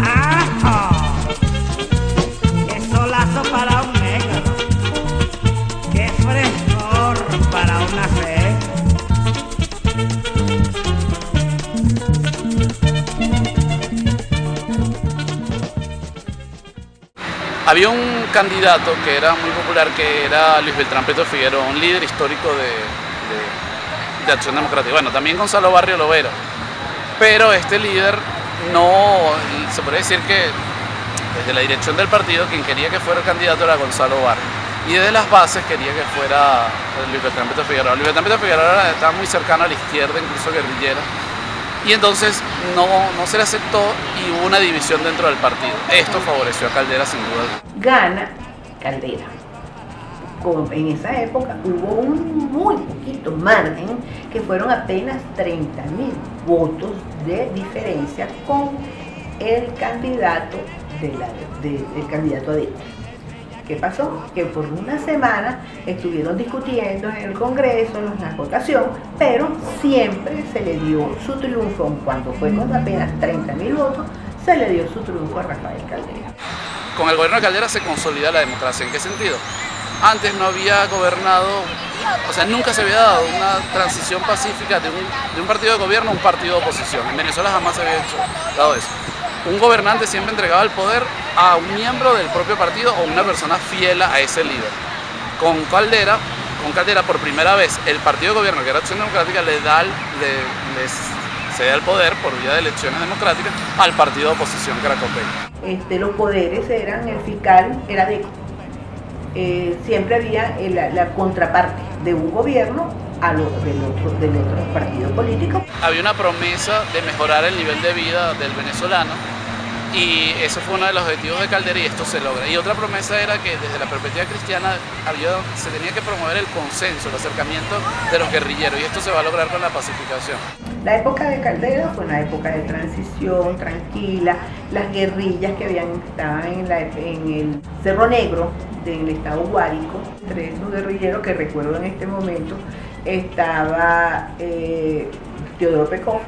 ¡Ajo! ¡Qué solazo para un negro! ¡Qué frescor para una fe! Había un candidato que era muy popular, que era Luis Beltrán Prieto Figueroa, un líder histórico de Acción Democrática. Bueno, también Gonzalo Barrio Lovera, pero este líder no, se podría decir que desde la dirección del partido quien quería que fuera el candidato era Gonzalo Barrio, y desde las bases quería que fuera Luis Beltrán Prieto Figueroa. Luis Beltrán Prieto Figueroa estaba muy cercano a la izquierda, incluso guerrillera, y entonces no se le aceptó y hubo una división dentro del partido. Esto favoreció a Caldera sin duda. Gana Caldera. En esa época hubo un muy poquito margen, que fueron apenas 30.000 votos de diferencia con el candidato del candidato adentro. ¿Qué pasó? Que por una semana estuvieron discutiendo en el Congreso, en la votación, pero siempre se le dio su triunfo, cuando fue con apenas 30.000 votos, se le dio su triunfo a Rafael Caldera. Con el gobierno de Caldera se consolida la democracia. ¿En qué sentido? Antes no había gobernado, o sea, nunca se había dado una transición pacífica de un partido de gobierno a un partido de oposición. En Venezuela jamás se había dado eso. Un gobernante siempre entregaba el poder a un miembro del propio partido o una persona fiel a ese líder. Con Caldera por primera vez el partido de gobierno, que era Acción Democrática, le cede el poder por vía de elecciones democráticas al partido de oposición, que era COPEI. Los poderes eran, el fiscal era DECO. Siempre había la contraparte de un gobierno del otro partido político. Había una promesa de mejorar el nivel de vida del venezolano, y eso fue uno de los objetivos de Caldera, y esto se logra. Y otra promesa era que desde la perspectiva cristiana se tenía que promover el consenso, el acercamiento de los guerrilleros, y esto se va a lograr con la pacificación. La época de Caldera fue una época de transición tranquila. Las guerrillas que estaban en el Cerro Negro del estado Guárico, entre esos guerrilleros que recuerdo en este momento estaba Teodoro Pekov,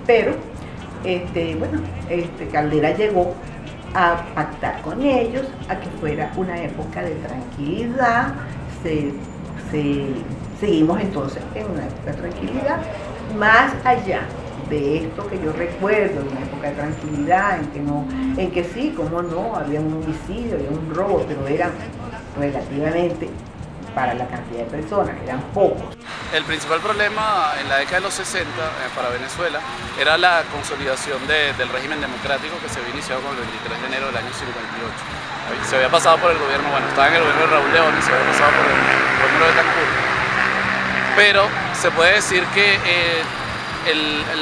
pero Caldera llegó a pactar con ellos a que fuera una época de tranquilidad. Seguimos entonces en una época de tranquilidad, más allá de esto que yo recuerdo, una época de tranquilidad en que sí, como no, había un homicidio, había un robo, pero eran relativamente, para la cantidad de personas, eran pocos. El principal problema en la década de los 60 para Venezuela era la consolidación del régimen democrático, que se había iniciado con el 23 de enero del año 58. Se había pasado por el gobierno, estaba en el gobierno de Raúl León y se había pasado por el gobierno de Betancourt. Pero se puede decir que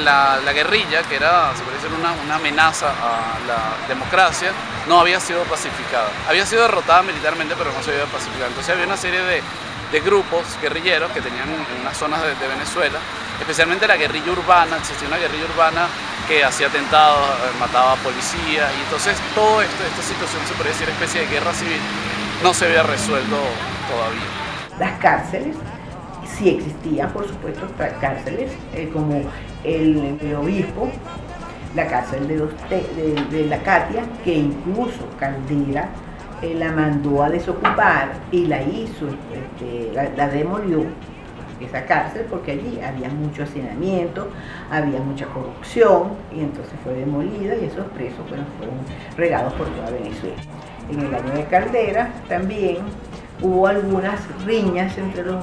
la guerrilla, que era, se puede decir, una amenaza a la democracia, no había sido pacificada. Había sido derrotada militarmente, pero no se había pacificado. Entonces había una serie de grupos guerrilleros que tenían en unas zonas de Venezuela, especialmente la guerrilla urbana. Existía una guerrilla urbana que hacía atentados, mataba a policías, y entonces toda esta situación, se puede decir, especie de guerra civil, no se había resuelto todavía. Las cárceles sí existían, por supuesto, cárceles como el obispo, la cárcel de la Catia, que incluso Caldera la mandó a desocupar y la hizo, la demolió, esa cárcel, porque allí había mucho hacinamiento, había mucha corrupción, y entonces fue demolida y esos presos fueron regados por toda Venezuela. En el año de Caldera también hubo algunas riñas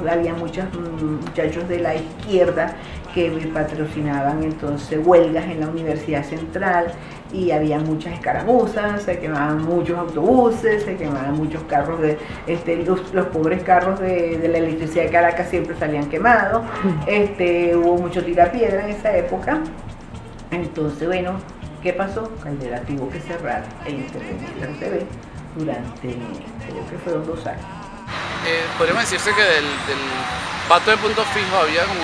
había muchos muchachos de la izquierda que patrocinaban entonces huelgas en la Universidad Central, y había muchas escaramuzas, se quemaban muchos autobuses, se quemaban muchos carros los pobres carros de la electricidad de Caracas siempre salían quemados. Hubo mucho tirapiedra en esa época. Entonces, bueno, ¿qué pasó? Caldera tuvo que cerrar e intervenir la UCB durante, creo que fueron 2 años. Podríamos decirse que del pacto de punto fijo había como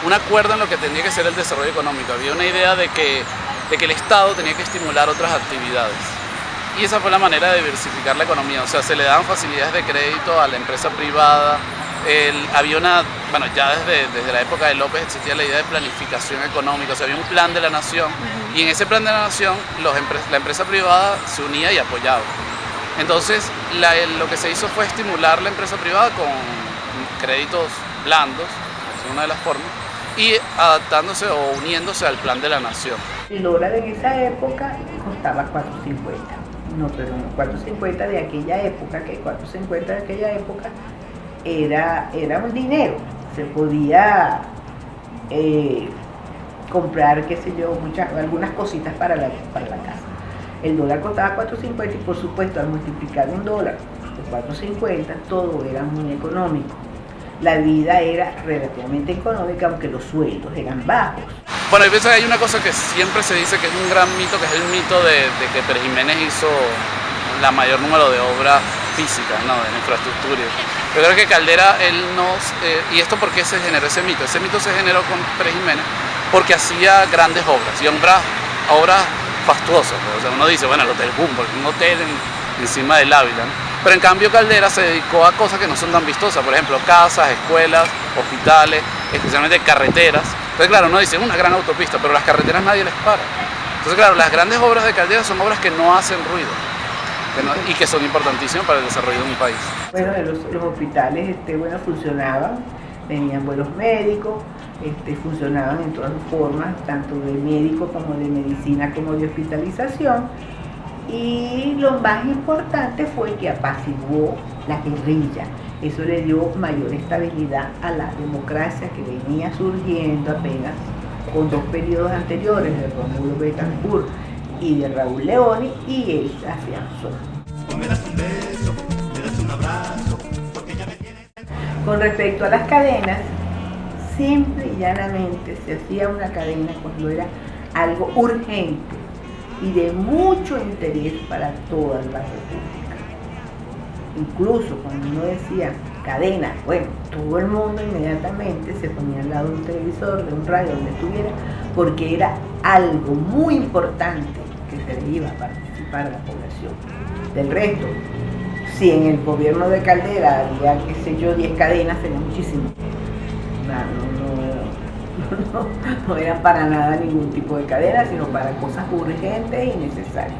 un acuerdo en lo que tenía que ser el desarrollo económico. Había una idea de que el Estado tenía que estimular otras actividades, y esa fue la manera de diversificar la economía. O sea, se le daban facilidades de crédito a la empresa privada, había bueno, ya desde la época de López existía la idea de planificación económica, o sea, había un plan de la nación, y en ese plan de la nación la empresa privada se unía y apoyaba. Entonces, lo que se hizo fue estimular la empresa privada con créditos blandos, es una de las formas, y adaptándose o uniéndose al plan de la nación. El dólar en esa época costaba 4.50. No, pero no 4.50 de aquella época, que 4.50 de aquella época era un dinero. Se podía comprar, qué sé yo, algunas cositas para la casa. El dólar costaba 4.50 y por supuesto al multiplicar un dólar por 4.50 todo era muy económico. La vida era relativamente económica, aunque los sueldos eran bajos. Bueno, yo pienso que hay una cosa que siempre se dice que es un gran mito, que es el mito de que Pérez Jiménez hizo la mayor número de obras físicas, ¿no?, de infraestructura. Yo creo que Caldera, ¿y esto por qué se generó ese mito? Ese mito se generó con Pérez Jiménez porque hacía grandes obras, y obras fastuosas. O sea, uno dice, bueno, el Hotel Humboldt, un hotel encima del Ávila, ¿no? Pero en cambio Caldera se dedicó a cosas que no son tan vistosas, por ejemplo, casas, escuelas, hospitales, especialmente carreteras. Entonces, claro, uno dice, una gran autopista, pero las carreteras nadie les para. Entonces, claro, las grandes obras de Caldera son obras que no hacen ruido y que son importantísimas para el desarrollo de un país. Bueno, los hospitales bueno, funcionaban, tenían buenos médicos, funcionaban en todas formas, tanto de médico como de medicina como de hospitalización. Y lo más importante fue que apaciguó la guerrilla. Eso le dio mayor estabilidad a la democracia que venía surgiendo apenas con dos periodos anteriores, de Rómulo Betancourt y de Raúl Leoni, y él se afianzó. Me das un beso, me das un abrazo, porque ya me tienes... Con respecto a las cadenas, simple y llanamente se hacía una cadena cuando era algo urgente y de mucho interés para toda la República. Incluso cuando uno decía cadena, bueno, todo el mundo inmediatamente se ponía al lado de un televisor, de un radio, donde estuviera, porque era algo muy importante que se le iba a participar a la población. Del resto, si en el gobierno de Caldera había, qué sé yo, 10 cadenas, sería muchísimo. No eran para nada ningún tipo de cadena, sino para cosas urgentes y necesarias.